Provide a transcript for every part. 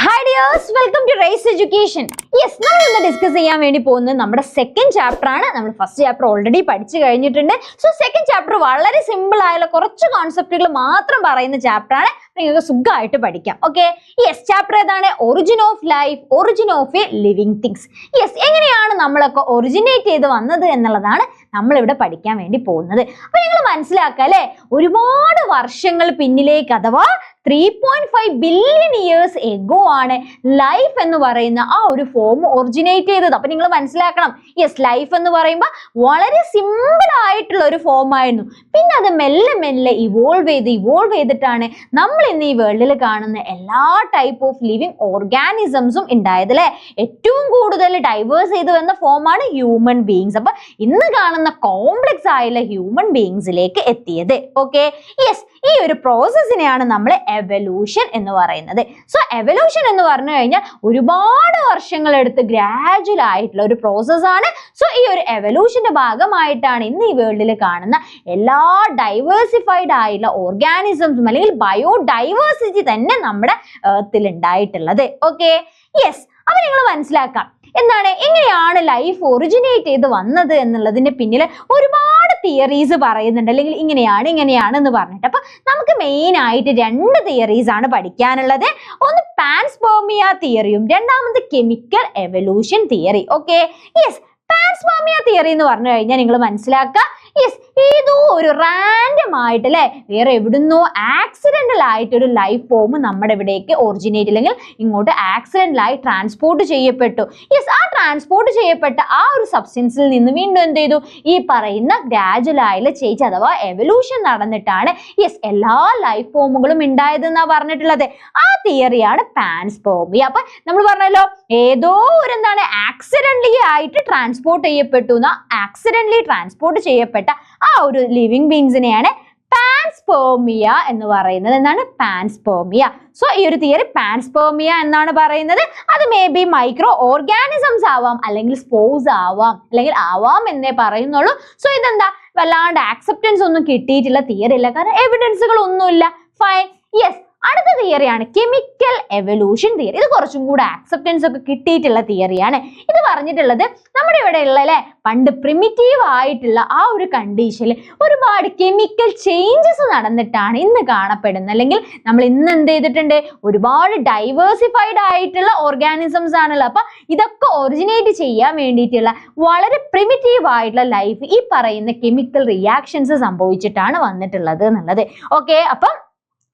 Hi dears, welcome to Race Education. Yes, നമ്മൾ ഇന്ന് discuss ചെയ്യാൻ വേണ്ടി പോകുന്നത് നമ്മുടെ സെക്കൻഡ് ചാപ്റ്റർ ആണ്. നമ്മൾ ഫസ്റ്റ് ചാപ്റ്റർ ഓൾറെഡി പഠിച്ചു കഴിഞ്ഞിട്ടുണ്ട്. സോ സെക്കൻഡ് ചാപ്റ്റർ വളരെ സിമ്പിൾ ആയുള്ള കുറച്ച് കോൺസെപ്റ്റുകൾ മാത്രം പറയുന്ന ചാപ്റ്റർ ആണ്. നിങ്ങൾക്ക് സുഖമായിട്ട് പഠിക്കാം. ഓക്കെ, യെസ്, ചാപ്റ്റർ ഏതാണ്? Origin of life, origin of A living things. Yes, എങ്ങനെയാണ് നമ്മളൊക്കെ ഒറിജിനേറ്റ് ചെയ്ത് വന്നത് എന്നുള്ളതാണ് നമ്മളിവിടെ പഠിക്കാൻ വേണ്ടി പോകുന്നത്. അപ്പൊ നിങ്ങൾ മനസ്സിലാക്കുക അല്ലെ, ഒരുപാട് വർഷങ്ങൾ പിന്നിലേക്ക് അഥവാ 3.5 ബില്യൺ ഇയേഴ്സ് എഗോ ആണ് ലൈഫ് എന്ന് പറയുന്ന ആ ഒരു ഫോം ഒറിജിനേറ്റ് ചെയ്തത്. അപ്പൊ നിങ്ങൾ മനസ്സിലാക്കണം, യെസ്, ലൈഫ് എന്ന് പറയുമ്പോൾ വളരെ സിമ്പിൾ ആയിട്ടുള്ള ഒരു ഫോം ആയിരുന്നു. പിന്നെ അത് മെല്ലെ മെല്ലെ ഇവോൾവ് ചെയ്തിട്ടാണ് നമ്മൾ ഇന്ന് ഈ വേൾഡിൽ കാണുന്ന എല്ലാ ടൈപ്പ് ഓഫ് ലിവിങ് ഓർഗാനിസംസും ഉണ്ടായത് അല്ലെ. ഏറ്റവും കൂടുതൽ ഡൈവേഴ്സ് ചെയ്ത് വന്ന ഫോമാണ് ഹ്യൂമൻ ബീയിങ്സ്. അപ്പൊ ഇന്ന് കാണുന്ന കോംപ്ലക്സ് ആയുള്ള ഹ്യൂമൻ ബീയിങ്സിലേക്ക് എത്തിയത്. ഓക്കെ, യെസ്, ഈ ഒരു പ്രോസസ്സിനെയാണ് നമ്മൾ എവല്യൂഷൻ എന്ന് പറയുന്നത്. സോ എവല്യൂഷൻ എന്ന് പറഞ്ഞു കഴിഞ്ഞാൽ ഒരുപാട് വർഷങ്ങളെടുത്ത് ഗ്രാജുവൽ ആയിട്ടുള്ള ഒരു പ്രോസസ്സാണ്. സോ ഈ ഒരു എവല്യൂഷന്റെ ഭാഗമായിട്ടാണ് ഇന്ന് ഈ വേൾഡിൽ കാണുന്ന എല്ലാ ഡൈവേഴ്സിഫൈഡ് ആയിട്ടുള്ള ഓർഗാനിസംസും അല്ലെങ്കിൽ ബയോഡൈവേഴ്സിറ്റി തന്നെ നമ്മുടെ എർത്തിൽ ഉണ്ടായിട്ടുള്ളത്. ഓക്കെ, യെസ്, അപ്പൊ നിങ്ങൾ മനസ്സിലാക്കാം എന്താണ്, എങ്ങനെയാണ് ലൈഫ് ഒറിജിനേറ്റ് ചെയ്ത് വന്നത് എന്നുള്ളതിന്റെ പിന്നിൽ ഒരുപാട് തിയറീസ് പറയുന്നുണ്ട്, അല്ലെങ്കിൽ ഇങ്ങനെയാണ് എന്ന് പറഞ്ഞിട്ട്. അപ്പൊ നമുക്ക് മെയിൻ ആയിട്ട് രണ്ട് തിയറീസ് ആണ് പഠിക്കാനുള്ളത്. ഒന്ന് പാൻസ്പെർമിയ തിയറിയും രണ്ടാമത് chemical evolution theory. Okay, yes, panspermia theory എന്ന് പറഞ്ഞു കഴിഞ്ഞാൽ നിങ്ങൾ മനസ്സിലാക്കുക, യെസ്, ഏതോ ഒരു റാൻഡം ആയിട്ട് അല്ലെ, വേറെ എവിടുന്നോ ആക്സിഡന്റൽ ആയിട്ട് ഒരു ലൈഫ് ഫോം നമ്മുടെ ഇവിടേക്ക് ഒറിജിനേറ്റ് അല്ലെങ്കിൽ ഇങ്ങോട്ട് ആക്സിഡന്റലായി ട്രാൻസ്പോർട്ട് ചെയ്യപ്പെട്ടു. യെസ്, ആ ട്രാൻസ്പോർട്ട് ചെയ്യപ്പെട്ട ആ ഒരു സബ്സ്റ്റൻസിൽ നിന്ന് വീണ്ടും എന്ത് ചെയ്തു, ഈ പറയുന്ന ഗ്രാജുവൽ ആയിട്ടുള്ള ചേഞ്ച് അഥവാ എവല്യൂഷൻ നടന്നിട്ടാണ് യെസ് എല്ലാ ലൈഫ് ഫോമുകളും ഉണ്ടായത് എന്നാ പറഞ്ഞിട്ടുള്ളത്. ആ തിയറിയാണ് പാൻസ്പെർമിയ. അപ്പൊ നമ്മൾ പറഞ്ഞല്ലോ, ഏതോ ഒരു എന്താണ് ആക്സിഡന്റലി ആയിട്ട് ട്രാൻസ്പോർട്ട് ചെയ്യപ്പെട്ടു, ആക്സിഡന്റലി ട്രാൻസ്പോർട്ട് ചെയ്യപ്പെട്ട ആ ഒരു ലിവിങ് ബീങ്സിനെയാണ് പാൻസ്പെർമിയ എന്ന് പറയുന്നത്. എന്താണ് പാൻസ്പെർമിയ? സോ ഈ ഒരു തിയറി പാൻസ്പെർമിയ എന്നാണ് പറയുന്നത്. അത് മേ ബി മൈക്രോ ഓർഗാനിസംസ് ആവാം, അല്ലെങ്കിൽ സ്പോർസ് ആവാം, അല്ലെങ്കിൽ ആവാം എന്നേ പറയുന്നുള്ളൂ. സോ ഇതെന്താ വല്ലാണ്ട് ആക്സെപ്റ്റൻസ് ഒന്നും കിട്ടിയിട്ടില്ല തിയറി ഇല്ല, കാരണം എവിഡൻസുകൾ ഒന്നുമില്ല. ഫൈൻ, യെസ്, അടുത്ത തിയറിയാണ് കെമിക്കൽ എവല്യൂഷൻ തിയറി. ഇത് കുറച്ചും കൂടെ ആക്സെപ്റ്റൻസ് ഒക്കെ കിട്ടിയിട്ടുള്ള തിയറിയാണ്. ഇത് പറഞ്ഞിട്ടുള്ളത് നമ്മുടെ ഇവിടെ ഉള്ള അല്ലെ, പണ്ട് പ്രിമിറ്റീവ് ആയിട്ടുള്ള ആ ഒരു കണ്ടീഷനിൽ ഒരുപാട് കെമിക്കൽ ചേഞ്ചസ് നടന്നിട്ടാണ് ഇന്ന് കാണപ്പെടുന്നത്, അല്ലെങ്കിൽ നമ്മൾ ഇന്ന് എന്ത് ചെയ്തിട്ടുണ്ട്, ഒരുപാട് ഡൈവേഴ്സിഫൈഡ് ആയിട്ടുള്ള ഓർഗാനിസംസ് ആണല്ലോ. അപ്പൊ ഇതൊക്കെ ഒറിജിനേറ്റ് ചെയ്യാൻ വേണ്ടിയിട്ടുള്ള വളരെ പ്രിമിറ്റീവ് ആയിട്ടുള്ള ലൈഫ് ഈ പറയുന്ന കെമിക്കൽ റിയാക്ഷൻസ് സംഭവിച്ചിട്ടാണ് വന്നിട്ടുള്ളത് എന്നുള്ളത്. ഓക്കെ, അപ്പം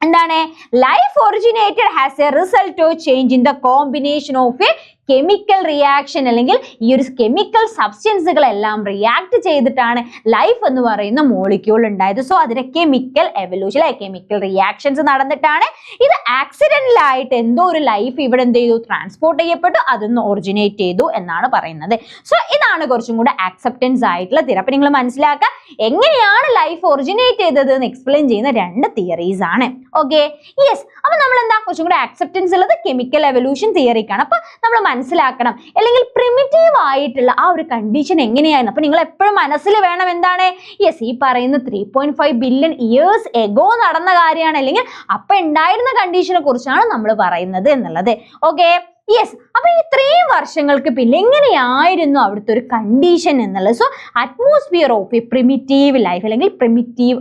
എന്താണ്, life originated has A result of change in the combination of A chemical reaction, അല്ലെങ്കിൽ ഈ ഒരു കെമിക്കൽ സബ്സ്റ്റൻസുകളെല്ലാം റിയാക്ട് ചെയ്തിട്ടാണ് ലൈഫ് എന്ന് പറയുന്ന മോളിക്യൂൾ ഉണ്ടായത്. സോ അതിനെ കെമിക്കൽ എവല്യൂഷൻ, കെമിക്കൽ റിയാക്ഷൻസ് നടന്നിട്ടാണ് ഇത് ആക്സിഡന്റലായിട്ട് എന്തോ ഒരു ലൈഫ് ഇവിടെ എന്ത് ചെയ്തു, ട്രാൻസ്പോർട്ട് ചെയ്യപ്പെട്ടു, അതൊന്ന് ഒറിജിനേറ്റ് ചെയ്തു എന്നാണ് പറയുന്നത്. സോ ഇതാണ് കുറച്ചും കൂടെ ആക്സെപ്റ്റൻസ് ആയിട്ടുള്ള തിയറി. അപ്പൊ നിങ്ങൾ മനസ്സിലാക്കുക എങ്ങനെയാണ് ലൈഫ് ഒറിജിനേറ്റ് ചെയ്തത് എന്ന് എക്സ്പ്ലെയിൻ ചെയ്യുന്ന രണ്ട് തിയറീസ് ആണ്. ഓക്കെ, യെസ്, അപ്പൊ നമ്മൾ എന്താ കുറച്ചും കൂടെ ആക്സെപ്റ്റൻസ് ഉള്ളത് കെമിക്കൽ എവല്യൂഷൻ തിയറിക്കാണ്. അപ്പൊ നമ്മൾ മനസ്സിലാക്കണം, അല്ലെങ്കിൽ പ്രിമിറ്റീവ് ആയിട്ടുള്ള ആ ഒരു കണ്ടീഷൻ എങ്ങനെയായിരുന്നു. അപ്പൊ നിങ്ങൾ എപ്പോഴും മനസ്സിൽ വേണം എന്താണ്, യെസ്, ഈ പറയുന്ന 3.5 ബില്യൺ ഇയേഴ്സ് എഗോ നടന്ന കാര്യമാണ്, അല്ലെങ്കിൽ അപ്പൊ ഉണ്ടായിരുന്ന കണ്ടീഷനെ കുറിച്ചാണ് നമ്മൾ പറയുന്നത് എന്നുള്ളത്. ഓക്കെ, യെസ്, അപ്പൊ ഇത്രയും വർഷങ്ങൾക്ക് പിന്നെ എങ്ങനെയായിരുന്നു അവിടുത്തെ ഒരു കണ്ടീഷൻ എന്നുള്ളത്. So atmosphere of A primitive life, അല്ലെങ്കിൽ പ്രിമിറ്റീവ്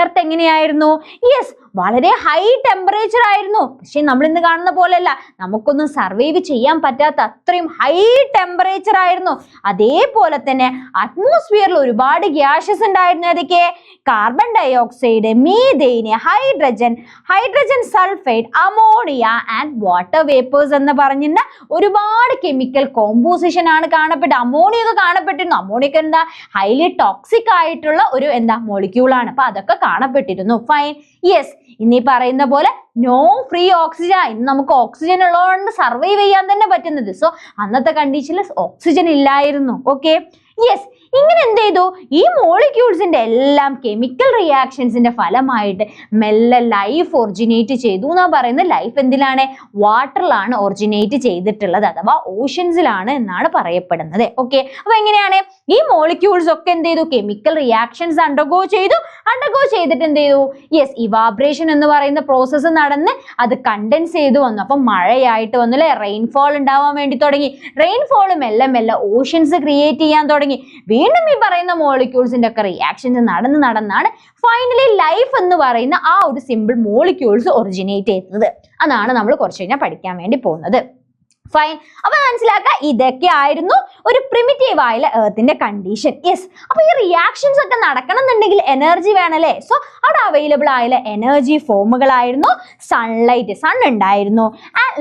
എർത്ത് എങ്ങനെയായിരുന്നു, യെസ്, വളരെ ഹൈ ടെമ്പറേച്ചർ ആയിരുന്നു. പക്ഷെ നമ്മൾ ഇന്ന് കാണുന്ന പോലെയല്ല, നമുക്കൊന്നും സർവൈവ് ചെയ്യാൻ പറ്റാത്ത അത്രയും ഹൈ ടെമ്പറേച്ചർ ആയിരുന്നു. അതേപോലെ തന്നെ അറ്റ്മോസ്ഫിയറിൽ ഒരുപാട് ഗ്യാസസ് ഉണ്ടായിരുന്നു. ഏതൊക്കെ? Carbon dioxide, methane, hydrogen sulphide, ammonia and water vapours എന്ന് പറഞ്ഞിട്ട് ഒരുപാട് കെമിക്കൽ കോമ്പോസിഷൻ ആണ് കാണപ്പെട്ടത്. അമോണിയ ഒക്കെ കാണപ്പെട്ടിരുന്നു. അമോണിയ എന്താ, ഹൈലി ടോക്സിക് ആയിട്ടുള്ള ഒരു എന്താ മോളിക്യൂൾ ആണ്. അപ്പൊ അതൊക്കെ കാണപ്പെട്ടിരുന്നു. ഫൈൻ, യെസ്, ഇനി പറയുന്ന പോലെ നോ ഫ്രീ ഓക്സിജൻ. ഇന്ന് നമുക്ക് ഓക്സിജൻ ഉള്ളതുകൊണ്ട് സർവൈവ് ചെയ്യാൻ തന്നെ പറ്റുന്നത്. സോ അന്നത്തെ കണ്ടീഷനിൽ ഓക്സിജൻ ഇല്ലായിരുന്നു. ഓക്കെ, യെസ്, ഇങ്ങനെ എന്ത് ചെയ്തു, ഈ മോളിക്യൂൾസിന്റെ എല്ലാം കെമിക്കൽ റിയാക്ഷൻസിന്റെ ഫലമായിട്ട് മെല്ലെ ലൈഫ് ഒറിജിനേറ്റ് ചെയ്തു എന്നാ പറയുന്നത്. ലൈഫ് എന്തിലാണ്? വാട്ടറിലാണ് ഒറിജിനേറ്റ് ചെയ്തിട്ടുള്ളത്, അഥവാ ഓഷ്യൻസിലാണ് എന്നാണ് പറയപ്പെടുന്നത്. ഓക്കെ, അപ്പൊ എങ്ങനെയാണ് ഈ മോളിക്യൂൾസ് ഒക്കെ എന്ത് ചെയ്തു, കെമിക്കൽ റിയാക്ഷൻസ് അണ്ടർഗോ ചെയ്തിട്ട് എന്ത് ചെയ്തു, യെസ്, ഇവാബ്രേഷൻ എന്ന് പറയുന്ന പ്രോസസ്സ് നടന്ന് അത് കണ്ടൻസ് ചെയ്തു വന്നു. അപ്പൊ മഴയായിട്ട് വന്നു അല്ലെ, റെയിൻഫോൾ ഉണ്ടാവാൻ വേണ്ടി തുടങ്ങി. റെയിൻഫോൾ മെല്ലെ മെല്ലെ ഓഷ്യൻസ് ക്രിയേറ്റ് ചെയ്യാൻ തുടങ്ങി. വീണ്ടും ഈ പറയുന്ന മോളിക്യൂൾസിന്റെ ഒക്കെ റിയാക്ഷൻസ് നടന്നാണ് ഫൈനലി ലൈഫ് എന്ന് പറയുന്ന ആ ഒരു സിമ്പിൾ മോളിക്യൂൾസ് ഒറിജിനേറ്റ് ചെയ്യുന്നത്. അതാണ് നമ്മൾ കുറച്ച് കഴിഞ്ഞാൽ പഠിക്കാൻ വേണ്ടി പോകുന്നത്. ഫൈൻ, അപ്പൊ മനസ്സിലാക്കുക, ഇതൊക്കെ ആയിരുന്നു ഒരു പ്രിമിറ്റീവ് ആയുള്ള എർത്തിന്റെ കണ്ടീഷൻ. യെസ്, അപ്പൊ ഈ റിയാക്ഷൻസ് ഒക്കെ നടക്കണം എന്നുണ്ടെങ്കിൽ എനർജി വേണമല്ലേ. സോ അവിടെ അവൈലബിൾ ആയുള്ള എനർജി ഫോമുകളായിരുന്നു സൺലൈറ്റ്, സൺ ഉണ്ടായിരുന്നു,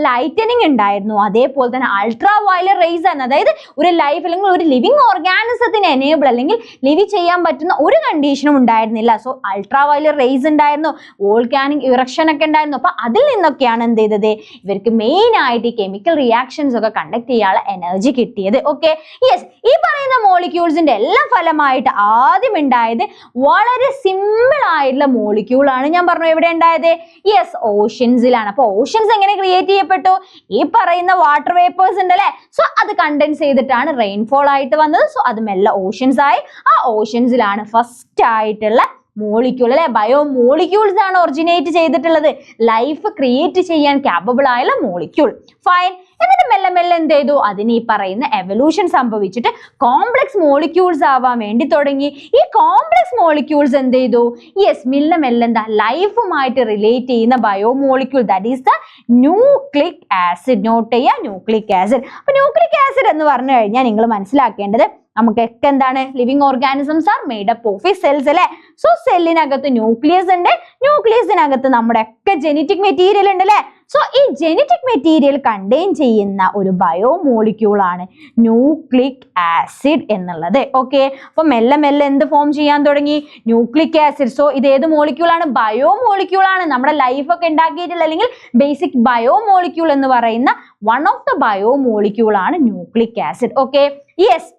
ലൈറ്റനിങ് ഉണ്ടായിരുന്നു, അതേപോലെ തന്നെ അൾട്രാ വയലറ്റ് റേസ് ആണ്. അതായത് ഒരു ലൈഫ് അല്ലെങ്കിൽ ഒരു ലിവിങ് ഓർഗാനിസത്തിന് എനേബിൾ അല്ലെങ്കിൽ ലിവ് ചെയ്യാൻ പറ്റുന്ന ഒരു കണ്ടീഷനും ഉണ്ടായിരുന്നില്ല. സോ അൾട്രാ വയലറ്റ് റേസ് ഉണ്ടായിരുന്നു, വോൾക്കാനിക് ഇറക്ഷൻ ഒക്കെ ഉണ്ടായിരുന്നു. അപ്പൊ അതിൽ നിന്നൊക്കെയാണ് എന്ത് ചെയ്തത്, ഇവർക്ക് മെയിൻ ആയിട്ട് കെമിക്കൽ റിയാക്ഷൻസ് ഒക്കെ കണ്ടക്ട് ചെയ്യാനുള്ള എനർജി കിട്ടിയത്. ഓക്കെ, യെസ്, ഈ പറയുന്ന മോളിക്യൂൾസിന്റെ എല്ലാം ഫലമായിട്ട് ആദ്യം ഉണ്ടായത് വളരെ സിമ്പിൾ ആയിട്ടുള്ള മോളിക്യൂൾ ആണ്. ഞാൻ പറഞ്ഞു എവിടെ ഉണ്ടായത്, യെസ്, ഓഷ്യൻസിലാണ്. അപ്പൊ ഓഷ്യൻസ് എങ്ങനെ ക്രിയേറ്റ് ചെയ്യപ്പെട്ടു, ഈ പറയുന്ന വാട്ടർ വേപ്പേഴ്സ് ഉണ്ടല്ലേ, സോ അത് കണ്ടൻസ് ചെയ്തിട്ടാണ് റെയിൻഫോൾ ആയിട്ട് വന്നത്. സോ അത് മെല്ലെ ഓഷ്യൻസ് ആയി. ആ ഓഷ്യൻസിലാണ് ഫസ്റ്റ് ആയിട്ടുള്ള മോളിക്യൂൾ അല്ലെ, ബയോ മോളിക്യൂൾസ് ആണ് ഒറിജിനേറ്റ് ചെയ്തിട്ടുള്ളത്, ലൈഫ് ക്രിയേറ്റ് ചെയ്യാൻ ക്യാപ്പബിൾ ആയുള്ള മോളിക്യൂൾ. ഫൈൻ, എന്നിട്ട് മെല്ലെ മെല്ലെ എന്ത് ചെയ്തു, അതിന് ഈ പറയുന്ന എവല്യൂഷൻ സംഭവിച്ചിട്ട് കോംപ്ലക്സ് മോളിക്യൂൾസ് ആവാൻ വേണ്ടി തുടങ്ങി. ഈ കോംപ്ലക്സ് മോളിക്യൂൾസ് എന്ത് ചെയ്തു, യെസ്, മെല്ലെ മെല്ലെ എന്താ ലൈഫുമായിട്ട് റിലേറ്റ് ചെയ്യുന്ന biomolecule, that is the nucleic acid. Note ചെയ്യുക, ന്യൂക്ലിക് ആസിഡ്. അപ്പൊ ന്യൂക്ലിക് ആസിഡ് എന്ന് പറഞ്ഞു കഴിഞ്ഞാൽ നിങ്ങൾ മനസ്സിലാക്കേണ്ടത്, നമുക്കൊക്കെ എന്താണ്, living organisms are made up of cells അല്ലെ. സോ സെല്ലിനകത്ത് ന്യൂക്ലിയസ് ഉണ്ട്, ന്യൂക്ലിയസിനകത്ത് നമ്മുടെ ഒക്കെ ജെനറ്റിക് മെറ്റീരിയൽ ഉണ്ട് അല്ലെ. സോ ഈ ജെനറ്റിക് മെറ്റീരിയൽ കണ്ടെയ്ൻ ചെയ്യുന്ന ഒരു ബയോ മോളിക്യൂൾ ആണ് ന്യൂക്ലിക് ആസിഡ് എന്നുള്ളത്. ഓക്കെ, അപ്പൊ മെല്ലെ മെല്ലെ എന്ത് ഫോം ചെയ്യാൻ തുടങ്ങി, ന്യൂക്ലിക് ആസിഡ്. സോ ഇത് ഏത് മോളിക്യൂൾ ആണ്, ബയോ മോളിക്യൂൾ ആണ്. നമ്മുടെ ലൈഫ് ഒക്കെ ഉണ്ടാക്കിയിട്ടുള്ള അല്ലെങ്കിൽ ബേസിക് ബയോ മോളിക്യൂൾ എന്ന് പറയുന്ന one of the bio molecule ആണ് ന്യൂക്ലിക് ആസിഡ്. ഓക്കെ, യെസ്,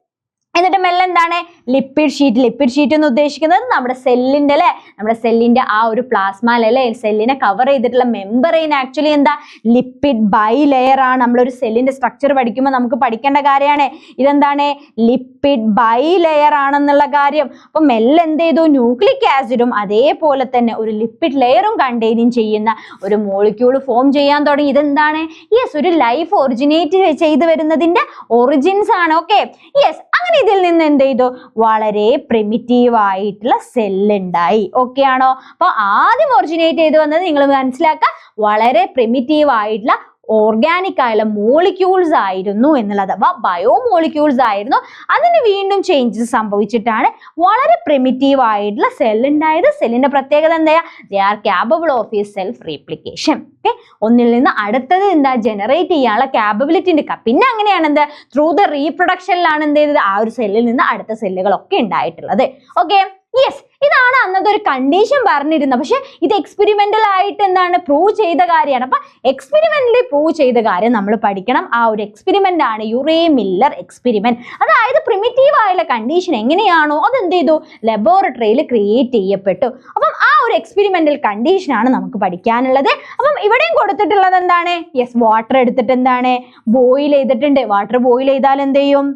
എന്നിട്ട് മെല്ലെ എന്താണ്, ലിപ്പിഡ് ഷീറ്റ് എന്ന് ഉദ്ദേശിക്കുന്നത് നമ്മുടെ സെല്ലിന്റെ അല്ലെ, നമ്മുടെ സെല്ലിന്റെ ആ ഒരു പ്ലാസ്മ അല്ലെ, സെല്ലിനെ കവർ ചെയ്തിട്ടുള്ള മെമ്പറൈൻ ആക്ച്വലി എന്താ, ലിപ്പിഡ് ബൈ ലെയർ ആണ്. നമ്മളൊരു സെല്ലിന്റെ സ്ട്രക്ചർ പഠിക്കുമ്പോൾ നമുക്ക് പഠിക്കേണ്ട കാര്യമാണ് ഇതെന്താണ്, ലിപ്പിഡ് ബൈ ലെയർ ആണെന്നുള്ള കാര്യം. അപ്പൊ മെല്ലെ എന്ത് ചെയ്തു, ന്യൂക്ലിക് ആസിഡും അതേപോലെ തന്നെ ഒരു ലിപ്പിഡ് ലെയറും കണ്ടെയ്നിങ് ചെയ്യുന്ന ഒരു മോളിക്യൂൾ ഫോം ചെയ്യാൻ തുടങ്ങി. ഇതെന്താണ്, യെസ്, ഒരു ലൈഫ് ഒറിജിനേറ്റ് ചെയ്ത് വരുന്നതിന്റെ ഒറിജിൻസ് ആണ്. ഓക്കെ, യെസ്, അങ്ങനെ ഇതിൽ നിന്ന് എന്ത് ചെയ്തു, വളരെ പ്രിമിറ്റീവ് ആയിട്ടുള്ള സെല്ല് ഉണ്ടായി. ഓക്കെ ആണോ? അപ്പൊ ആദ്യം ഒറിജിനേറ്റ് ചെയ്ത് വന്നത് നിങ്ങൾ മനസ്സിലാക്കുക, വളരെ പ്രിമിറ്റീവ് ആയിട്ടുള്ള ഓർഗാനിക് ആയുള്ള മോളിക്യൂൾസ് ആയിരുന്നു എന്നുള്ളത്, അഥവാ ബയോ മോളിക്യൂൾസ് ആയിരുന്നു. അതിന് വീണ്ടും ചേഞ്ചസ് സംഭവിച്ചിട്ടാണ് വളരെ പ്രിമിറ്റീവ് ആയിട്ടുള്ള സെൽ ഉണ്ടായത്. സെല്ലിന്റെ പ്രത്യേകത എന്താ, ദേ ആർ ക്യാപ്പബിൾ ഓഫ് ഈ സെൽഫ് റീപ്ലിക്കേഷൻ. ഓക്കെ, ഒന്നിൽ നിന്ന് അടുത്തത് എന്താ, ജനറേറ്റ് ചെയ്യാനുള്ള ക്യാപ്പബിലിറ്റി ഉണ്ട്. പിന്നെ അങ്ങനെയാണ് എന്ത്, ത്രൂ ദ റീപ്രൊഡക്ഷനിലാണ് എന്ത് ചെയ്തത്, ആ ഒരു സെല്ലിൽ നിന്ന് അടുത്ത സെല്ലുകളൊക്കെ ഉണ്ടായിട്ടുള്ളത്. ഓക്കെ, യെസ്, ഇതാണ് അന്നത്തെ ഒരു കണ്ടീഷൻ പറഞ്ഞിരുന്നത്. പക്ഷെ ഇത് എക്സ്പെരിമെന്റൽ ആയിട്ട് എന്താണ് പ്രൂവ് ചെയ്ത കാര്യമാണ്. അപ്പൊ എക്സ്പെരിമെന്റലി പ്രൂവ് ചെയ്ത കാര്യം നമ്മൾ പഠിക്കണം. ആ ഒരു എക്സ്പെരിമെന്റ് ആണ് യുറേ മില്ലർ എക്സ്പെരിമെന്റ്. അതായത് പ്രിമിറ്റീവ് ആയുള്ള കണ്ടീഷൻ എങ്ങനെയാണോ അതെന്ത് ചെയ്തു, ലബോറട്ടറിയിൽ ക്രിയേറ്റ് ചെയ്യപ്പെട്ടു. അപ്പം ആ ഒരു എക്സ്പെരിമെന്റൽ കണ്ടീഷൻ ആണ് നമുക്ക് പഠിക്കാനുള്ളത്. അപ്പം ഇവിടെയും കൊടുത്തിട്ടുള്ളത് എന്താണ്, യെസ്, വാട്ടർ എടുത്തിട്ട് എന്താണ് ബോയിൽ ചെയ്തിട്ടുണ്ട്. വാട്ടർ ബോയിൽ ചെയ്താൽ എന്ത് ചെയ്യും,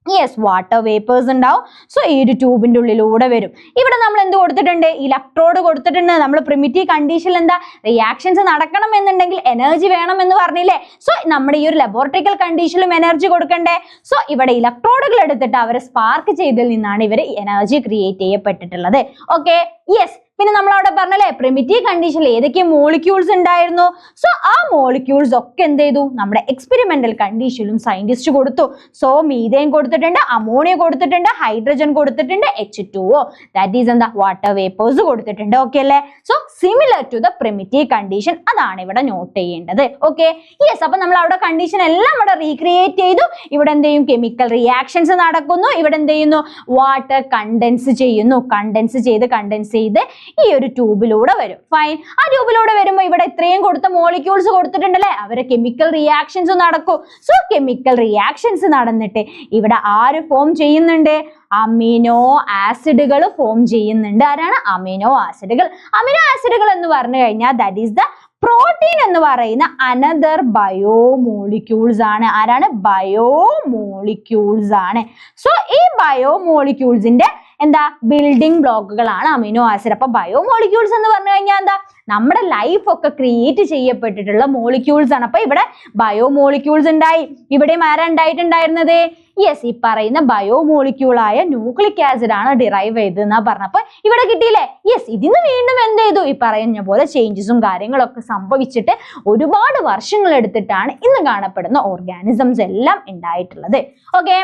യെസ്, വാട്ടർ വേപ്പേഴ്സ് ഉണ്ടാവും. സോ ഈ ഒരു ട്യൂബിന്റെ ഉള്ളിലൂടെ വരും. ഇവിടെ നമ്മൾ എന്ത് കൊടുത്തിട്ടുണ്ട്, ഇലക്ട്രോഡ് കൊടുത്തിട്ടുണ്ട്. നമ്മൾ പ്രിമിറ്റീവ് കണ്ടീഷനിൽ എന്താ, റിയാക്ഷൻസ് നടക്കണം എന്നുണ്ടെങ്കിൽ എനർജി വേണം എന്ന് പറഞ്ഞില്ലേ. സോ നമ്മുടെ ഈ ഒരു ലബോറട്ടറിക്കൽ കണ്ടീഷനിലും എനർജി കൊടുക്കണ്ടേ. സോ ഇവിടെ ഇലക്ട്രോഡുകൾ എടുത്തിട്ട് അവരെ സ്പാർക്ക് ചെയ്തതിൽ നിന്നാണ് ഇവർ എനർജി ക്രിയേറ്റ് ചെയ്യപ്പെട്ടിട്ടുള്ളത്. ഓക്കെ, യെസ്, പിന്നെ നമ്മൾ അവിടെ പറഞ്ഞല്ലേ പ്രിമിറ്റീവ് കണ്ടീഷനിൽ ഏതൊക്കെ മോളിക്യൂൾസ് ഉണ്ടായിരുന്നു. സോ ആ മോളിക്യൂൾസ് ഒക്കെ എന്ത് ചെയ്തു, നമ്മുടെ എക്സ്പെരിമെന്റൽ കണ്ടീഷനിലും സയന്റിസ്റ്റ് കൊടുത്തു. സോ മീഥേൻ കൊടുത്തിട്ടുണ്ട്, അമോണിയ കൊടുത്തിട്ടുണ്ട്, ഹൈഡ്രജൻ കൊടുത്തിട്ടുണ്ട്, H2O, ദാറ്റ് ഈസ് എന്താ വാട്ടർ വേപ്പേഴ്സ് കൊടുത്തിട്ടുണ്ട്. ഓക്കെ അല്ലേ. So similar to the primitive condition, അതാണ് ഇവിടെ നോട്ട് ചെയ്യേണ്ടത്. ഓക്കെ, യെസ്, അപ്പൊ നമ്മൾ അവിടെ കണ്ടീഷൻ എല്ലാം ഇവിടെ റീക്രിയേറ്റ് ചെയ്തു. ഇവിടെ എന്ത് ചെയ്യും, കെമിക്കൽ റിയാക്ഷൻസ് നടക്കുന്നു. ഇവിടെ എന്ത് ചെയ്യുന്നു, വാട്ടർ കണ്ടൻസ് ചെയ്യുന്നു. കണ്ടൻസ് ചെയ്ത് ഈ ഒരു ട്യൂബിലൂടെ വരും. ഫൈൻ. ആ ട്യൂബിലൂടെ വരുമ്പോൾ ഇവിടെ ഇത്രയും കൊടുത്ത മോളിക്യൂൾസ് കൊടുത്തിട്ടുണ്ടല്ലേ, അവരെ കെമിക്കൽ റിയാക്ഷൻസ് നടക്കും. സോ കെമിക്കൽ റിയാക്ഷൻസ് നടന്നിട്ട് ഇവിടെ ആര് ഫോം ചെയ്യുന്നുണ്ട്? അമിനോ ആസിഡുകൾ ഫോം ചെയ്യുന്നുണ്ട്. ആരാണ്? അമിനോ ആസിഡുകൾ. അമിനോ ആസിഡുകൾ എന്ന് പറഞ്ഞു കഴിഞ്ഞാൽ ദാറ്റ് ഈസ് ദ പ്രോട്ടീൻ എന്ന് പറയുന്ന അനദർ ബയോമോളിക്യൂൾസ് ആണ്. ആരാണ്? ബയോമോളിക്യൂൾസ് ആണ്. സോ ഈ ബയോമോളിക്യൂൾസിന്റെ എന്താ ബിൽഡിംഗ് ബ്ലോക്കുകളാണ് അമിനോ ആസിഡ്. അപ്പൊ ബയോമോളിക്യൂൾസ് എന്ന് പറഞ്ഞു കഴിഞ്ഞാൽ എന്താ? നമ്മുടെ ലൈഫ് ഒക്കെ ക്രിയേറ്റ് ചെയ്യപ്പെട്ടിട്ടുള്ള മോളിക്യൂൾസ് ആണ്. അപ്പൊ ഇവിടെ ബയോമോളിക്യൂൾസ് ഉണ്ടായി. ഇവിടെയും ആരാ ഉണ്ടായിട്ടുണ്ടായിരുന്നത്? യെസ്, ഈ പറയുന്ന ബയോമോളിക്യൂളായ ന്യൂക്ലിക് ആസിഡ് ആണ് ഡിറൈവ് ചെയ്തെന്നാ പറഞ്ഞപ്പോ ഇവിടെ കിട്ടിയില്ലേ? യെസ്, ഇതിന് വീണ്ടും എന്ത് ചെയ്തു? ഈ പറയുന്ന പോലെ ചേഞ്ചസും കാര്യങ്ങളൊക്കെ സംഭവിച്ചിട്ട് ഒരുപാട് വർഷങ്ങൾ എടുത്തിട്ടാണ് ഇന്ന് കാണപ്പെടുന്ന ഓർഗാനിസംസ് എല്ലാം ഉണ്ടായിട്ടുള്ളത്. Okay,